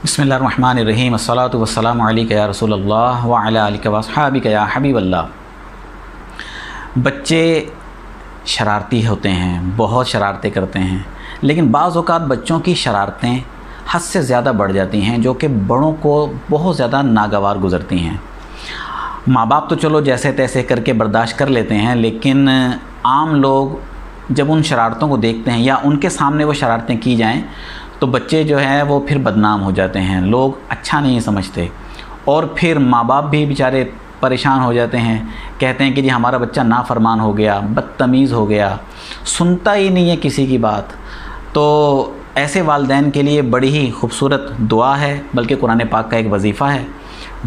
بسم اللہ الرحمن الرحیم الصلاۃ والسلام علیک یا رسول اللہ وعلی آلک واصحابک یا حبیب اللہ۔ بچے شرارتی ہوتے ہیں، بہت شرارتیں کرتے ہیں، لیکن بعض اوقات بچوں کی شرارتیں حد سے زیادہ بڑھ جاتی ہیں جو کہ بڑوں کو بہت زیادہ ناگوار گزرتی ہیں۔ ماں باپ تو چلو جیسے تیسے کر کے برداشت کر لیتے ہیں، لیکن عام لوگ جب ان شرارتوں کو دیکھتے ہیں یا ان کے سامنے وہ شرارتیں کی جائیں تو بچے جو ہیں وہ پھر بدنام ہو جاتے ہیں، لوگ اچھا نہیں سمجھتے، اور پھر ماں باپ بھی بیچارے پریشان ہو جاتے ہیں، کہتے ہیں کہ جی ہمارا بچہ نافرمان ہو گیا، بدتمیز ہو گیا، سنتا ہی نہیں ہے کسی کی بات۔ تو ایسے والدین کے لیے بڑی ہی خوبصورت دعا ہے، بلکہ قرآن پاک کا ایک وظیفہ ہے،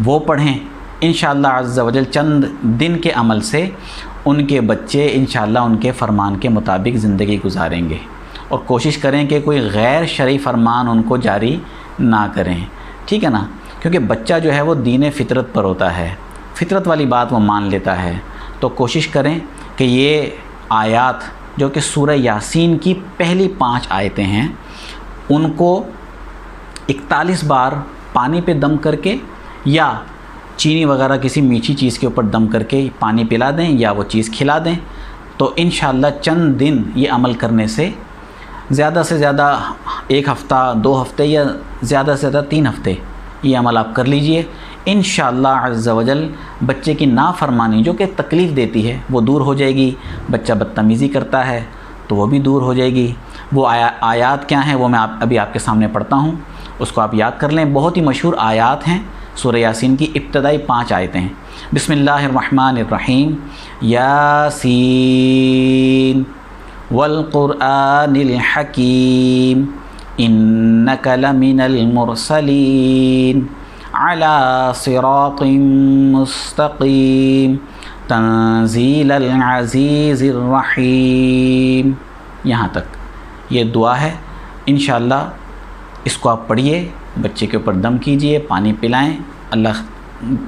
وہ پڑھیں۔ انشاءاللہ عز و جل چند دن کے عمل سے ان کے بچے انشاءاللہ ان کے فرمان کے مطابق زندگی گزاریں گے، اور کوشش کریں کہ کوئی غیر شرعی فرمان ان کو جاری نہ کریں، ٹھیک ہے نا، کیونکہ بچہ جو ہے وہ دین فطرت پر ہوتا ہے، فطرت والی بات وہ مان لیتا ہے۔ تو کوشش کریں کہ یہ آیات جو کہ سورہ یاسین کی پہلی 5 آیتیں ہیں ان کو 41 بار پانی پہ دم کر کے یا چینی وغیرہ کسی میٹھی چیز کے اوپر دم کر کے پانی پلا دیں یا وہ چیز کھلا دیں، تو انشاءاللہ چند دن یہ عمل کرنے سے زیادہ 1 ہفتہ 2 ہفتے یا زیادہ سے زیادہ 3 ہفتے یہ عمل آپ کر لیجئے، انشاءاللہ عز و جل بچے کی نافرمانی جو کہ تکلیف دیتی ہے وہ دور ہو جائے گی۔ بچہ بدتمیزی کرتا ہے تو وہ بھی دور ہو جائے گی۔ وہ آیات کیا ہیں وہ میں ابھی آپ کے سامنے پڑھتا ہوں، اس کو آپ یاد کر لیں۔ بہت ہی مشہور آیات ہیں، سورہ یاسین کی ابتدائی 5 آیتیں ہیں۔ بسم اللہ الرحمن الرحیم، یاسین والقرآن الحکیم انک لمن المرسلین علی صراط مستقیم تنزیل العزیز الرحیم۔ یہاں تک یہ دعا ہے، انشاءاللہ اس کو آپ پڑھیے، بچے کے اوپر دم کیجئے، پانی پلائیں، اللہ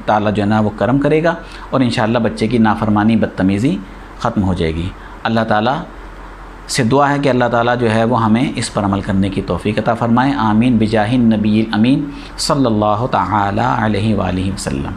تعالیٰ جو ہے نا وہ کرم کرے گا، اور انشاءاللہ بچے کی نافرمانی بدتمیزی ختم ہو جائے گی۔ اللہ تعالیٰ سے دعا ہے کہ اللہ تعالیٰ جو ہے وہ ہمیں اس پر عمل کرنے کی توفیق عطا فرمائے، آمین بجاہ النبی الامین صلی اللہ تعالی علیہ وآلہ وسلم۔